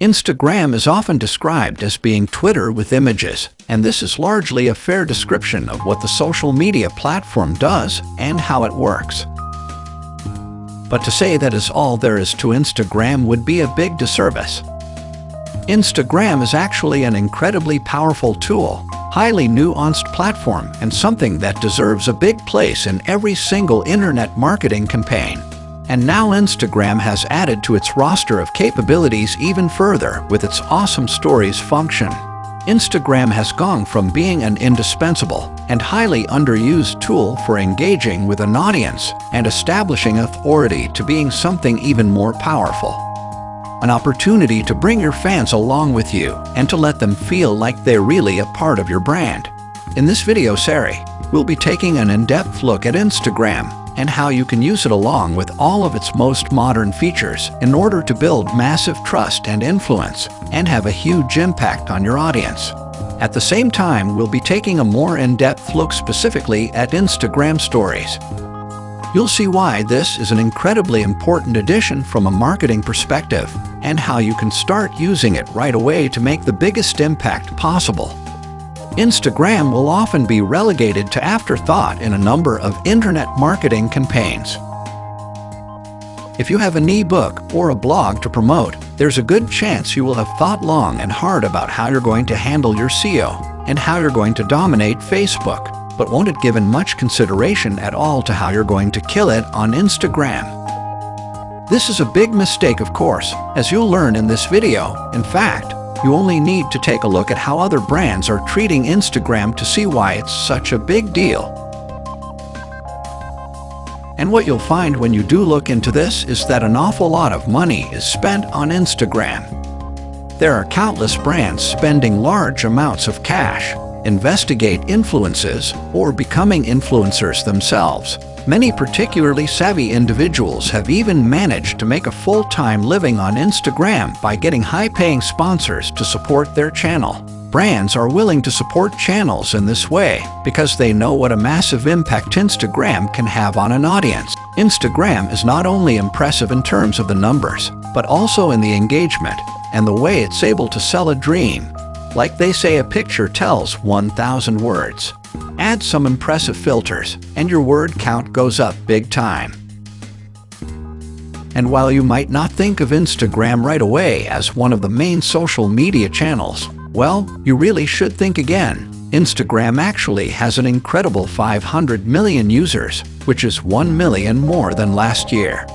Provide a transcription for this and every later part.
Instagram is often described as being Twitter with images, and this is largely a fair description of what the social media platform does and how it works. But to say that is all there is to Instagram would be a big disservice. Instagram is actually an incredibly powerful tool, highly nuanced platform, and something that deserves a big place in every single internet marketing campaign. And now Instagram has added to its roster of capabilities even further with its awesome stories function. Instagram has gone from being an indispensable and highly underused tool for engaging with an audience and establishing authority to being something even more powerful. An opportunity to bring your fans along with you and to let them feel like they're really a part of your brand. In this video series, we'll be taking an in-depth look at Instagram and how you can use it along with all of its most modern features in order to build massive trust and influence and have a huge impact on your audience. At the same time, we'll be taking a more in-depth look specifically at Instagram Stories. You'll see why this is an incredibly important addition from a marketing perspective and how you can start using it right away to make the biggest impact possible. Instagram will often be relegated to afterthought in a number of internet marketing campaigns. If you have an ebook or a blog to promote, there's a good chance you will have thought long and hard about how you're going to handle your SEO and how you're going to dominate Facebook, but won't have given much consideration at all to how you're going to kill it on Instagram. This is a big mistake, of course, as you'll learn in this video. In fact, you only need to take a look at how other brands are treating Instagram to see why it's such a big deal. And what you'll find when you do look into this is that an awful lot of money is spent on Instagram. There are countless brands spending large amounts of cash, investigate influences, or becoming influencers themselves. Many particularly savvy individuals have even managed to make a full-time living on Instagram by getting high-paying sponsors to support their channel. Brands are willing to support channels in this way because they know what a massive impact Instagram can have on an audience. Instagram is not only impressive in terms of the numbers, but also in the engagement and the way it's able to sell a dream. Like they say, a picture tells 1,000 words. Add some impressive filters, and your word count goes up big time. And while you might not think of Instagram right away as one of the main social media channels, well, you really should think again. Instagram actually has an incredible 500 million users, which is 1 million more than last year.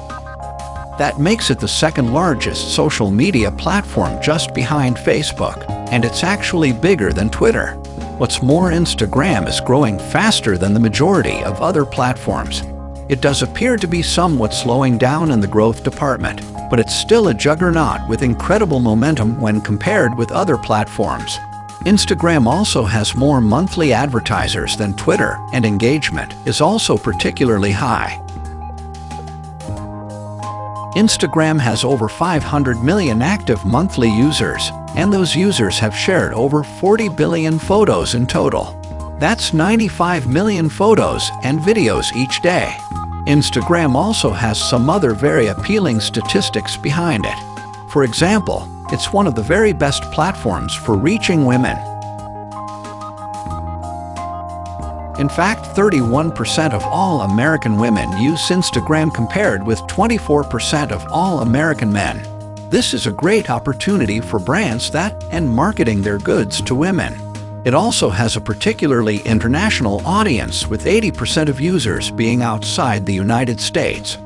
That makes it the second largest social media platform just behind Facebook, and it's actually bigger than Twitter. What's more, Instagram is growing faster than the majority of other platforms. It does appear to be somewhat slowing down in the growth department, but it's still a juggernaut with incredible momentum when compared with other platforms. Instagram also has more monthly advertisers than Twitter, and engagement is also particularly high. Instagram has over 500 million active monthly users, and those users have shared over 40 billion photos in total. That's 95 million photos and videos each day. Instagram also has some other very appealing statistics behind it. For example, it's one of the very best platforms for reaching women. In fact, 31% of all American women use Instagram compared with 24% of all American men. This is a great opportunity for brands that and marketing their goods to women. It also has a particularly international audience, with 80% of users being outside the United States.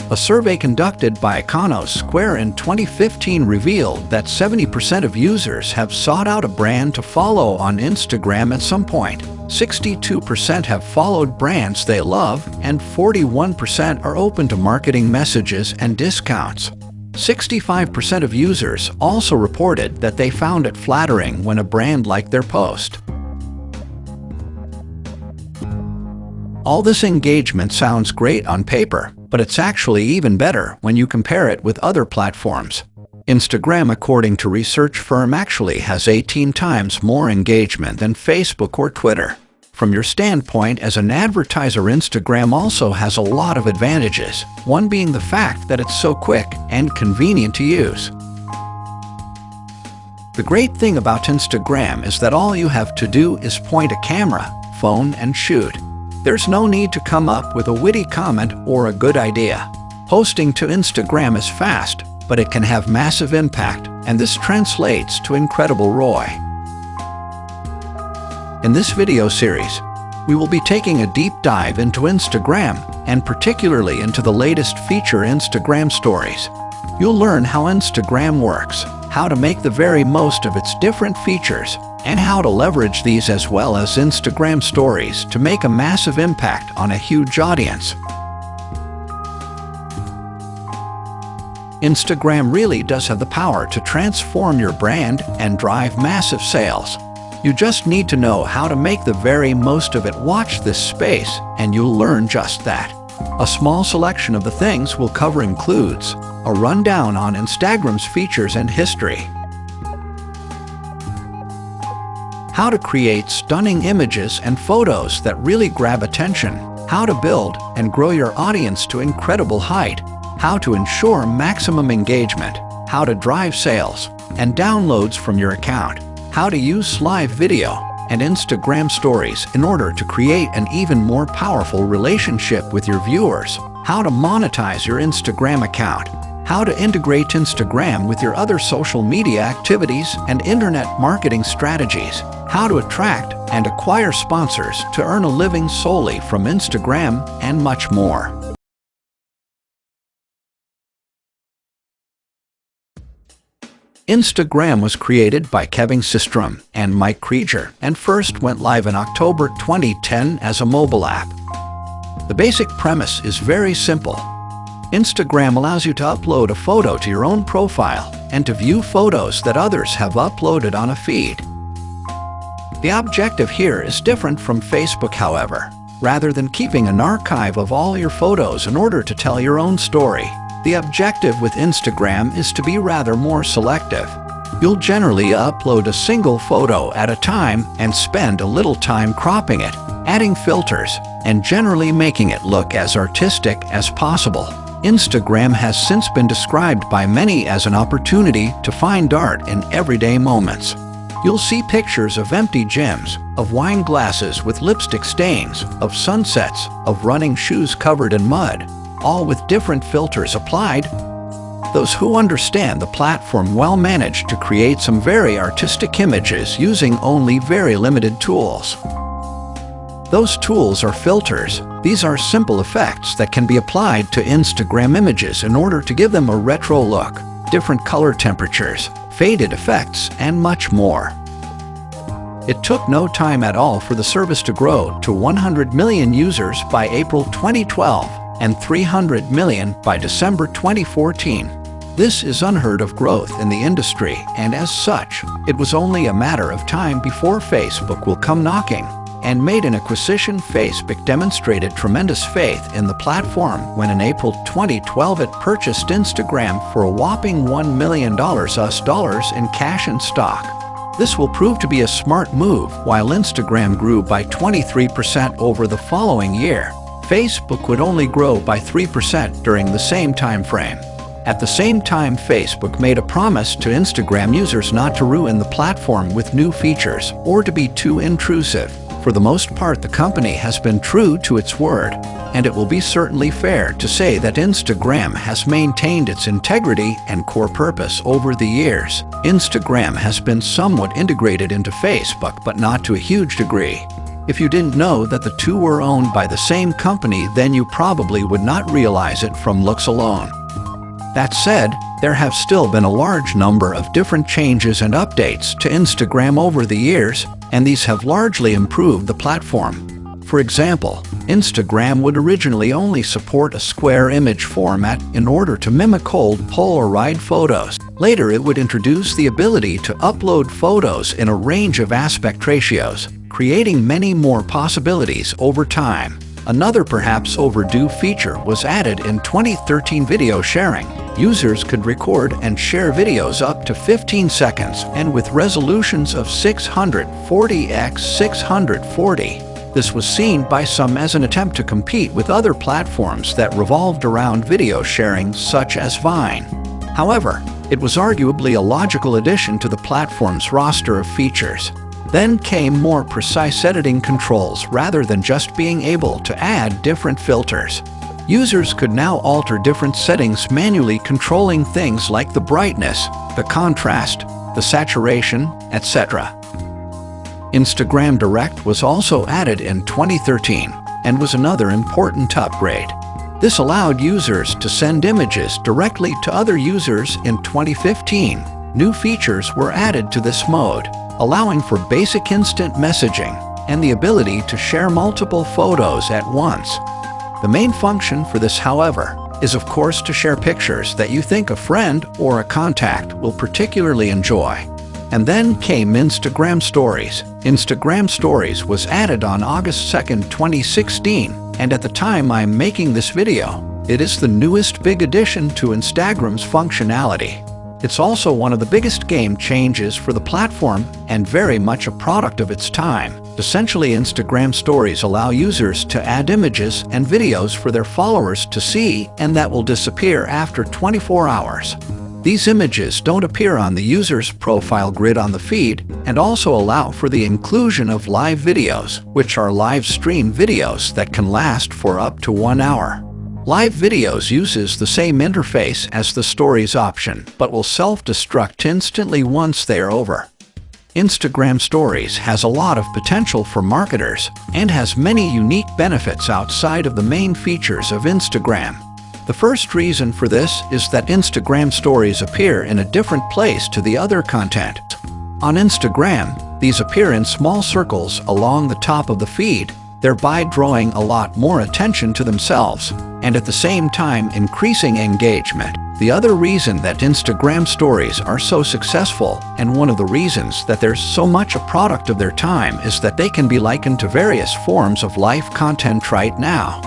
A survey conducted by Iconosquare in 2015 revealed that 70% of users have sought out a brand to follow on Instagram at some point. 62% have followed brands they love, and 41% are open to marketing messages and discounts. 65% of users also reported that they found it flattering when a brand liked their post. All this engagement sounds great on paper, but it's actually even better when you compare it with other platforms. Instagram, according to research firm, actually has 18 times more engagement than Facebook or Twitter. From your standpoint as an advertiser, Instagram also has a lot of advantages, one being the fact that it's so quick and convenient to use. The great thing about Instagram is that all you have to do is point a camera, phone, and shoot. There's no need to come up with a witty comment or a good idea. Posting to Instagram is fast, but it can have massive impact, and this translates to incredible ROI. In this video series, we will be taking a deep dive into Instagram, and particularly into the latest feature, Instagram Stories. You'll learn how Instagram works, how to make the very most of its different features, and how to leverage these as well as Instagram Stories to make a massive impact on a huge audience. Instagram really does have the power to transform your brand and drive massive sales. You just need to know how to make the very most of it. Watch this space, and you'll learn just that. A small selection of the things we'll cover includes a rundown on Instagram's features and history, how to create stunning images and photos that really grab attention, how to build and grow your audience to incredible height, how to ensure maximum engagement, how to drive sales and downloads from your account, how to use live video and Instagram Stories in order to create an even more powerful relationship with your viewers, how to monetize your Instagram account, how to integrate Instagram with your other social media activities and internet marketing strategies, how to attract and acquire sponsors to earn a living solely from Instagram, and much more. Instagram was created by Kevin Systrom and Mike Krieger and first went live in October 2010 as a mobile app. The basic premise is very simple. Instagram allows you to upload a photo to your own profile and to view photos that others have uploaded on a feed. The objective here is different from Facebook, however. Rather than keeping an archive of all your photos in order to tell your own story, the objective with Instagram is to be rather more selective. You'll generally upload a single photo at a time and spend a little time cropping it, adding filters, and generally making it look as artistic as possible. Instagram has since been described by many as an opportunity to find art in everyday moments. You'll see pictures of empty gyms, of wine glasses with lipstick stains, of sunsets, of running shoes covered in mud, all with different filters applied. Those who understand the platform well manage to create some very artistic images using only very limited tools. Those tools are filters. These are simple effects that can be applied to Instagram images in order to give them a retro look, different color temperatures, faded effects, and much more. It took no time at all for the service to grow to 100 million users by April 2012 and 300 million by December 2014. This is unheard of growth in the industry, and as such, it was only a matter of time before Facebook will come knocking and made an acquisition. Facebook demonstrated tremendous faith in the platform when in April 2012 it purchased Instagram for a whopping $1 million US in cash and stock. This will prove to be a smart move. While Instagram grew by 23% over the following year, Facebook would only grow by 3% during the same time frame. At the same time, Facebook made a promise to Instagram users not to ruin the platform with new features or to be too intrusive. For the most part, the company has been true to its word, and it will be certainly fair to say that Instagram has maintained its integrity and core purpose over the years. Instagram has been somewhat integrated into Facebook, but not to a huge degree. If you didn't know that the two were owned by the same company, then you probably would not realize it from looks alone. That said, there have still been a large number of different changes and updates to Instagram over the years, and these have largely improved the platform. For example, Instagram would originally only support a square image format in order to mimic old Polaroid photos. Later, it would introduce the ability to upload photos in a range of aspect ratios, creating many more possibilities over time. Another perhaps overdue feature was added in 2013: video sharing. Users could record and share videos up to 15 seconds and with resolutions of 640 x 640. This was seen by some as an attempt to compete with other platforms that revolved around video sharing, such as Vine. However, it was arguably a logical addition to the platform's roster of features. Then came more precise editing controls rather than just being able to add different filters. Users could now alter different settings manually, controlling things like the brightness, the contrast, the saturation, etc. Instagram Direct was also added in 2013 and was another important upgrade. This allowed users to send images directly to other users in 2015. New features were added to this mode, allowing for basic instant messaging and the ability to share multiple photos at once. The main function for this, however, is of course to share pictures that you think a friend or a contact will particularly enjoy. And then came Instagram Stories. Instagram Stories was added on August 2, 2016, and at the time I'm making this video, it is the newest big addition to Instagram's functionality. It's also one of the biggest game changes for the platform and very much a product of its time. Essentially, Instagram Stories allow users to add images and videos for their followers to see, and that will disappear after 24 hours. These images don't appear on the user's profile grid on the feed, and also allow for the inclusion of live videos, which are live stream videos that can last for up to 1 hour. Live videos uses the same interface as the Stories option, but will self-destruct instantly once they are over. Instagram Stories has a lot of potential for marketers and has many unique benefits outside of the main features of Instagram. The first reason for this is that Instagram Stories appear in a different place to the other content. On Instagram, these appear in small circles along the top of the feed, thereby drawing a lot more attention to themselves, and at the same time increasing engagement. The other reason that Instagram Stories are so successful, and one of the reasons that they're so much a product of their time, is that they can be likened to various forms of live content right now.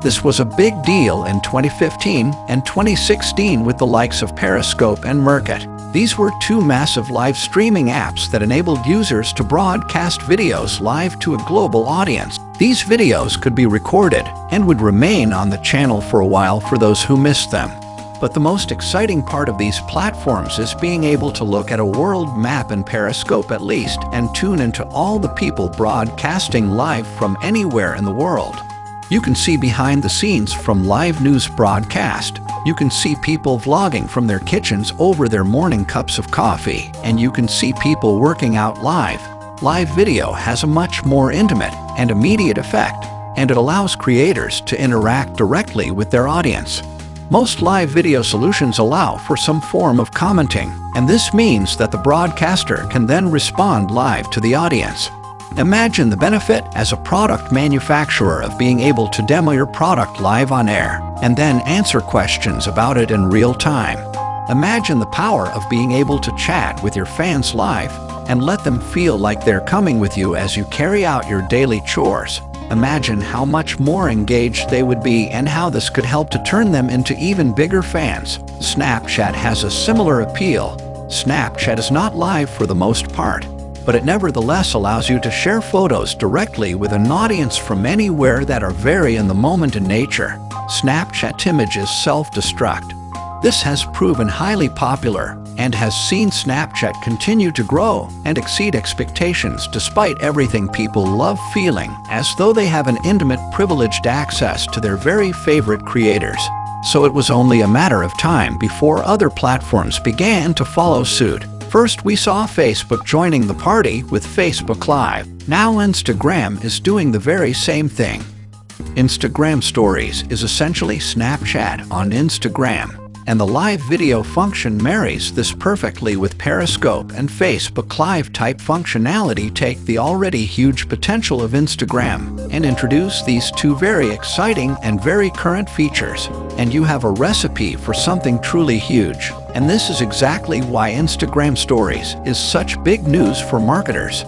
This was a big deal in 2015 and 2016 with the likes of Periscope and Meerkat. These were two massive live streaming apps that enabled users to broadcast videos live to a global audience. These videos could be recorded and would remain on the channel for a while for those who missed them. But the most exciting part of these platforms is being able to look at a world map in Periscope at least and tune into all the people broadcasting live from anywhere in the world. You can see behind the scenes from live news broadcast. You can see people vlogging from their kitchens over their morning cups of coffee, and you can see people working out live. Live video has a much more intimate and immediate effect, and it allows creators to interact directly with their audience. Most live video solutions allow for some form of commenting, and this means that the broadcaster can then respond live to the audience. Imagine the benefit as a product manufacturer of being able to demo your product live on air and then answer questions about it in real time. Imagine the power of being able to chat with your fans live and let them feel like they're coming with you as you carry out your daily chores. Imagine how much more engaged they would be and how this could help to turn them into even bigger fans. Snapchat has a similar appeal. Snapchat is not live for the most part, but it nevertheless allows you to share photos directly with an audience from anywhere that are very in the moment in nature. Snapchat images self-destruct. This has proven highly popular and has seen Snapchat continue to grow and exceed expectations despite everything people love feeling as though they have an intimate, privileged access to their very favorite creators. So it was only a matter of time before other platforms began to follow suit. First, we saw Facebook joining the party with Facebook Live. Now Instagram is doing the very same thing. Instagram Stories is essentially Snapchat on Instagram, and the live video function marries this perfectly with Periscope and Facebook Live type functionality. Take the already huge potential of Instagram and introduce these two very exciting and very current features, and you have a recipe for something truly huge. And this is exactly why Instagram Stories is such big news for marketers.